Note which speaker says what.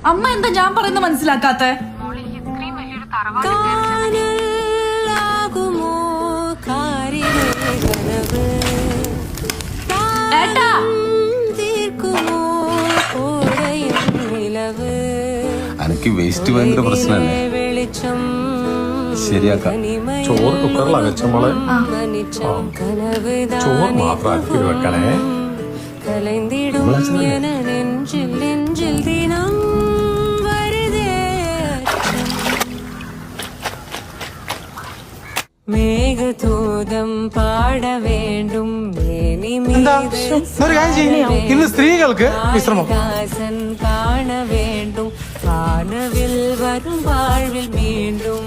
Speaker 1: അമ്മ എന്താ ഞാൻ പറയുന്ന മനസ്സിലാക്കാത്ത? ഏട്ടാ
Speaker 2: എനിക്ക് വേസ്റ്റ് ഭയങ്കര പ്രശ്നമല്ലേ? ശരിയാക്കാം.
Speaker 3: ചോറ് കുക്കറിലാണ് വെച്ച മോളെ. ചോറ് മാത്രം അടുപ്പിൽ വെക്കണേ.
Speaker 4: മേഘദൂതം പാട വേണ്ടും
Speaker 3: ഇന്ന് സ്ത്രീകൾക്ക് വിശ്രമം.
Speaker 4: കാണ വേണ്ടും വാനവിൽ വരും വാഴ്വിൽ വീണ്ടും